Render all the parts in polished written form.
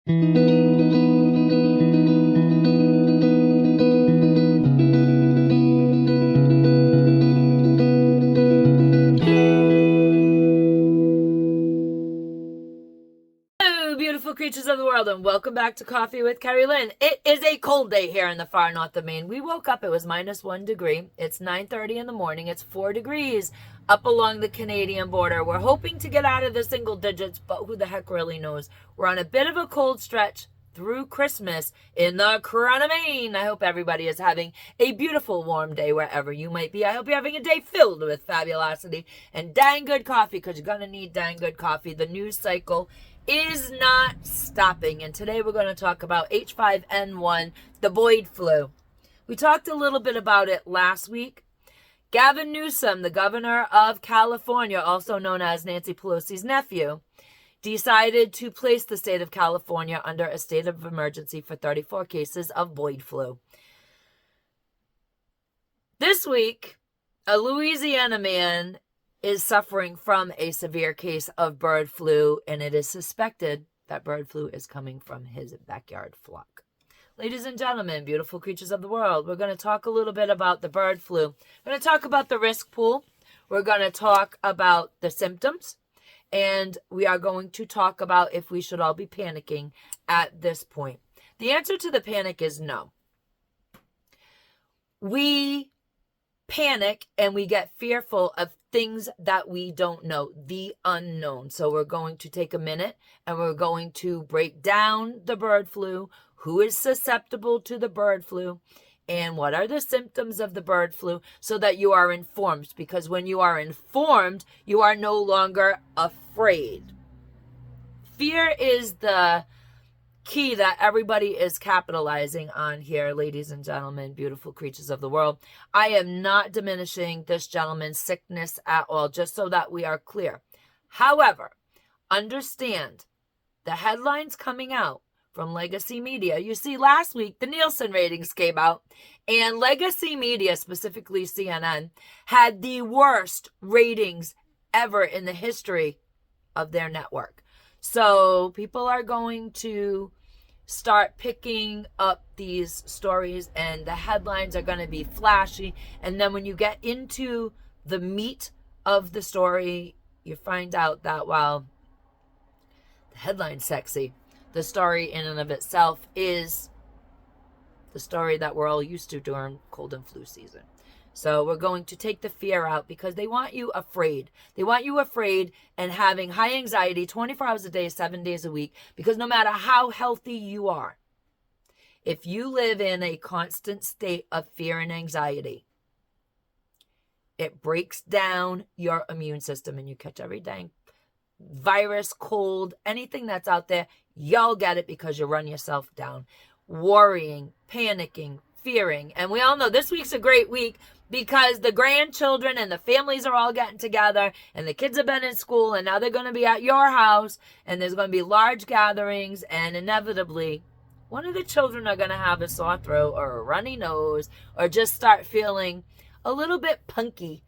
Beautiful creatures of the world, and welcome back to Coffee with Kerri-Lynn. It is a cold day here in the far north of Maine. We woke up, it was -1 degree. It's 9:30 in the morning. It's 4 degrees up along the Canadian border. We're hoping to get out of the single digits, but who the heck really knows? We're on a bit of a cold stretch through Christmas in the crown of Maine. I hope everybody is having a beautiful warm day wherever you might be. I hope you're having a day filled with fabulosity and dang good coffee, because you're going to need dang good coffee. The news cycle is not stopping, and today we're going to talk about H5N1, the Boyd flu. We talked a little bit about it last week. Gavin Newsom, the governor of California, also known as Nancy Pelosi's nephew, decided to place the state of California under a state of emergency for 34 cases of Boyd flu. This week, a Louisiana man is suffering from a severe case of bird flu, and it is suspected that bird flu is coming from his backyard flock. Ladies and gentlemen, beautiful creatures of the world, we're going to talk a little bit about the bird flu. We're going to talk about the risk pool. We're going to talk about the symptoms, and we are going to talk about if we should all be panicking at this point. The answer to the panic is no. We panic and we get fearful of things that we don't know, the unknown. So we're going to take a minute and we're going to break down the bird flu, who is susceptible to the bird flu, and what are the symptoms of the bird flu, so that you are informed. Because when you are informed, you are no longer afraid. Fear is the key that everybody is capitalizing on here, ladies and gentlemen, beautiful creatures of the world. I am not diminishing this gentleman's sickness at all, just so that we are clear. However, understand the headlines coming out from legacy media. You see, last week, the Nielsen ratings came out, and legacy media, specifically CNN, had the worst ratings ever in the history of their network. So people are going to start picking up these stories, and the headlines are going to be flashy. And then when you get into the meat of the story, you find out that while the headline's sexy, the story in and of itself is the story that we're all used to during cold and flu season. So we're going to take the fear out, because they want you afraid. They want you afraid and having high anxiety 24 hours a day, 7 days a week, because no matter how healthy you are, if you live in a constant state of fear and anxiety, it breaks down your immune system, and you catch every dang virus, cold, anything that's out there, y'all get it because you run yourself down. Worrying, panicking, fearing. And we all know this week's a great week, because the grandchildren and the families are all getting together, and the kids have been in school, and now they're going to be at your house, and there's going to be large gatherings, and inevitably one of the children are going to have a sore throat or a runny nose, or just start feeling a little bit punky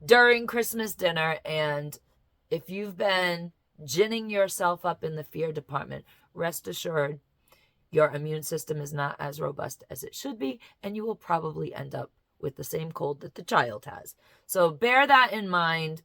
during Christmas dinner. And if you've been ginning yourself up in the fear department, rest assured your immune system is not as robust as it should be, and you will probably end up with the same cold that the child has. So bear that in mind.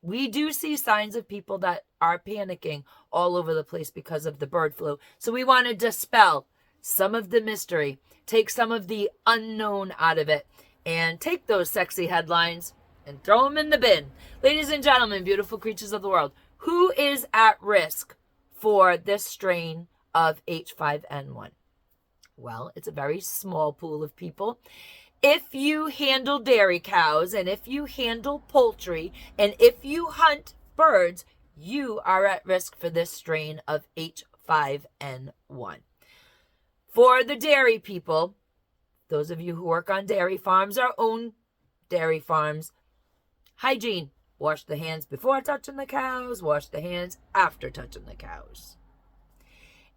We do see signs of people that are panicking all over the place because of the bird flu. So we want to dispel some of the mystery, take some of the unknown out of it, and take those sexy headlines and throw them in the bin. Ladies and gentlemen, beautiful creatures of the world, who is at risk for this strain of H5N1? Well, it's a very small pool of people. If you handle dairy cows, and if you handle poultry, and if you hunt birds, you are at risk for this strain of H5N1. For the dairy people, those of you who work on dairy farms or own dairy farms, hygiene. Wash the hands before touching the cows. Wash the hands after touching the cows.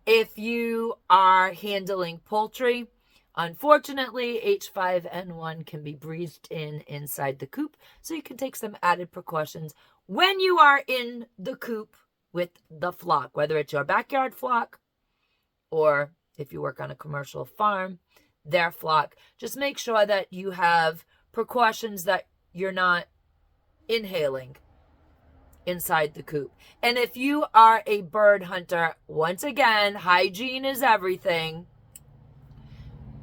If you are handling poultry, unfortunately, H5N1 can be breathed in inside the coop, so you can take some added precautions when you are in the coop with the flock, whether it's your backyard flock or if you work on a commercial farm, their flock. Just make sure that you have precautions that you're not inhaling inside the coop. And if you are a bird hunter, once again, hygiene is everything.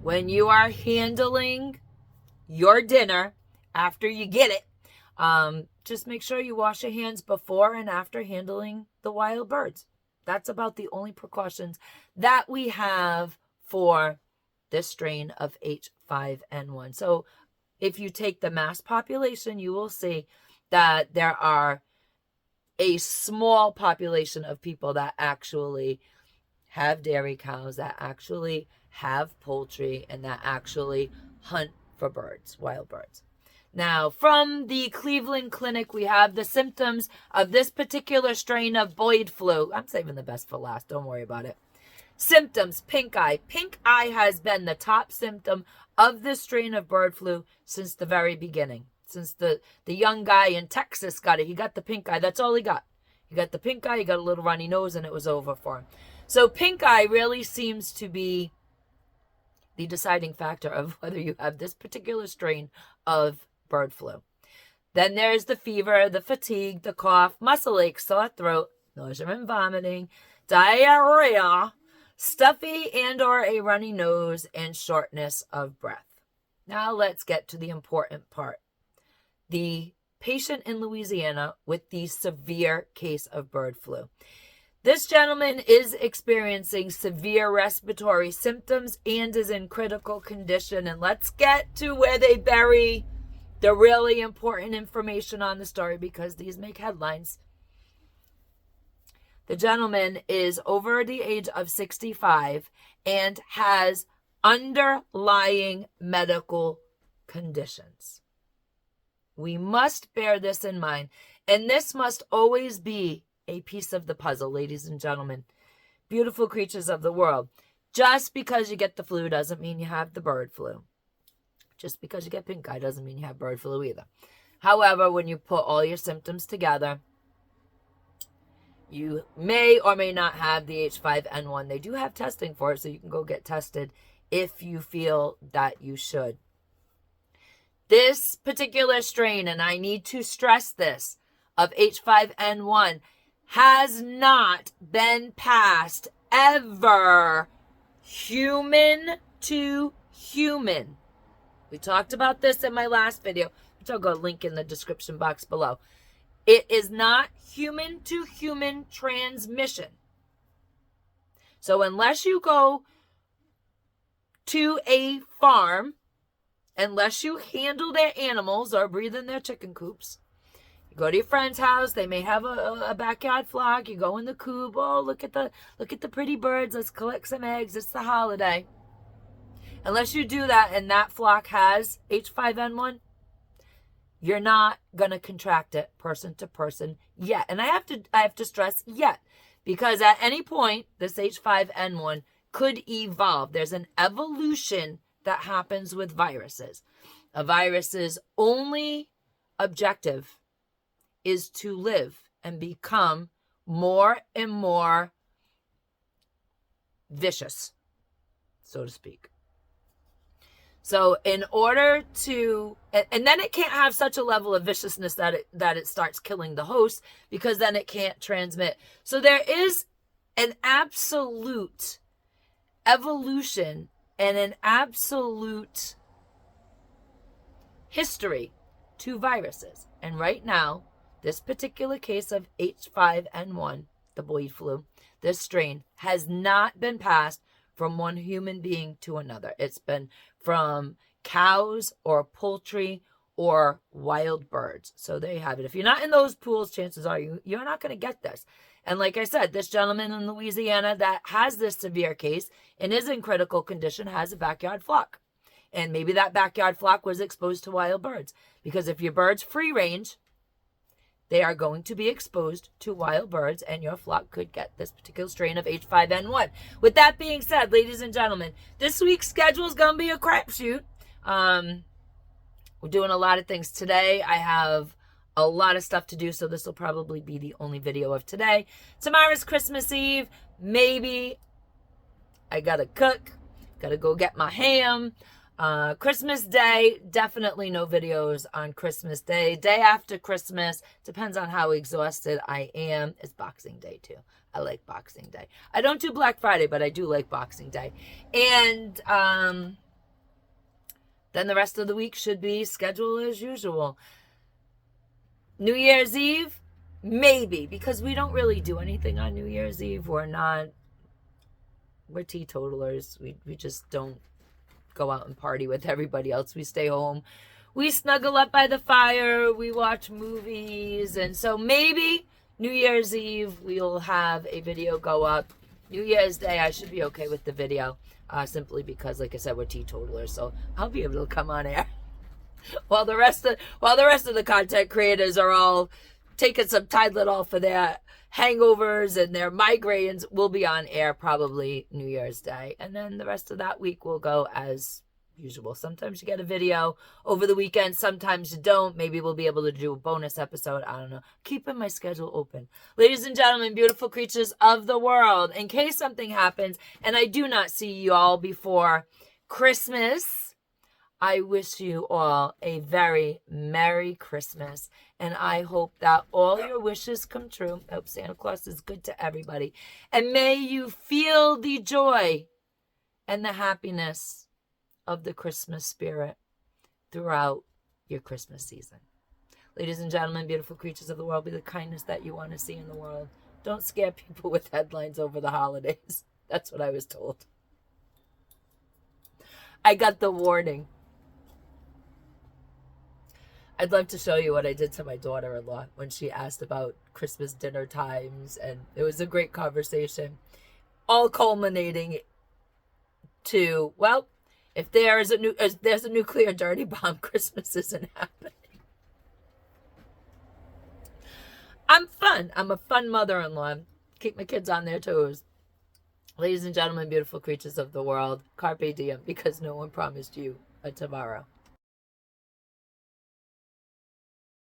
When you are handling your dinner after you get it, just make sure you wash your hands before and after handling the wild birds. That's about the only precautions that we have for this strain of H5N1. So if you take the mass population, you will see that there are a small population of people that actually have dairy cows, that actually have poultry, and that actually hunt for birds, wild birds. Now, from the Cleveland Clinic, we have the symptoms of this particular strain of Boyd flu. I'm saving the best for last. Don't worry about it. Symptoms, pink eye. Pink eye has been the top symptom of this strain of bird flu since the very beginning. Since the young guy in Texas got it. He got the pink eye. That's all he got. He got the pink eye. He got a little runny nose, and it was over for him. So pink eye really seems to be the deciding factor of whether you have this particular strain of bird flu. Then there's the fever, the fatigue, the cough, muscle ache, sore throat, nausea and vomiting, diarrhea, stuffy and or a runny nose, and shortness of breath. Now let's get to the important part. The patient in Louisiana with the severe case of bird flu. This gentleman is experiencing severe respiratory symptoms and is in critical condition. And let's get to where they bury the really important information on the story, because these make headlines. The gentleman is over the age of 65 and has underlying medical conditions. We must bear this in mind. And this must always be a piece of the puzzle, ladies and gentlemen. Beautiful creatures of the world. Just because you get the flu doesn't mean you have the bird flu. Just because you get pink eye doesn't mean you have bird flu either. However, when you put all your symptoms together, you may or may not have the H5N1. They do have testing for it, so you can go get tested if you feel that you should. This particular strain, and I need to stress this, of H5N1 has not been passed ever human to human. We talked about this in my last video, which I'll go link in the description box below. It is not human to human transmission. So unless you go to a farm, unless you handle their animals or breathe in their chicken coops, you go to your friend's house, they may have a backyard flock, you go in the coop, oh, look at the pretty birds, let's collect some eggs, it's the holiday. Unless you do that and that flock has H5N1, you're not going to contract it person to person yet. And I have to stress yet, because at any point this H5N1 could evolve. There's an evolution that happens with viruses. A virus's only objective is to live and become more and more vicious, so to speak. So in order to, and then it can't have such a level of viciousness that it starts killing the host, because then it can't transmit. So there is an absolute evolution and an absolute history to viruses. And right now, this particular case of H5N1, the Boyd flu, this strain, has not been passed from one human being to another. It's been from cows or poultry or wild birds. So there you have it. If you're not in those pools, chances are you're not going to get this. And like I said, this gentleman in Louisiana that has this severe case and is in critical condition has a backyard flock. And maybe that backyard flock was exposed to wild birds. Because if your bird's free range, they are going to be exposed to wild birds, and your flock could get this particular strain of H5N1. With that being said, ladies and gentlemen, this week's schedule is going to be a crapshoot. We're doing a lot of things today. I have a lot of stuff to do, so this will probably be the only video of today. Tomorrow's Christmas Eve. Maybe I gotta cook, gotta go get my ham. Christmas Day, definitely no videos on Christmas Day. Day after Christmas, depends on how exhausted I am, is Boxing Day too. I like Boxing Day. I don't do Black Friday, but I do like Boxing Day. And then the rest of the week should be scheduled as usual. New Year's Eve, maybe, because we don't really do anything on New Year's Eve. We're teetotalers. We just don't go out and party with everybody else. We stay home. We snuggle up by the fire. We watch movies. And so maybe New Year's Eve we'll have a video go up. New Year's Day I should be okay with the video. Simply because, like I said, we're teetotalers. So I'll be able to come on air. While the rest of the content creators are all taking some Tylenol for their hangovers and their migraines, we'll be on air probably New Year's Day. And then the rest of that week will go as usual. Sometimes you get a video over the weekend, sometimes you don't. Maybe we'll be able to do a bonus episode. I don't know. Keeping my schedule open. Ladies and gentlemen, beautiful creatures of the world, in case something happens and I do not see you all before Christmas, I wish you all a very Merry Christmas, and I hope that all your wishes come true. I hope Santa Claus is good to everybody, and may you feel the joy and the happiness of the Christmas spirit throughout your Christmas season. Ladies and gentlemen, beautiful creatures of the world, be the kindness that you want to see in the world. Don't scare people with headlines over the holidays. That's what I was told. I got the warning. I'd love to show you what I did to my daughter-in-law when she asked about Christmas dinner times, and it was a great conversation, all culminating to, well, if there's a nuclear dirty bomb, Christmas isn't happening. I'm fun. I'm a fun mother-in-law. Keep my kids on their toes. Ladies and gentlemen, beautiful creatures of the world, Carpe Diem, because no one promised you a tomorrow.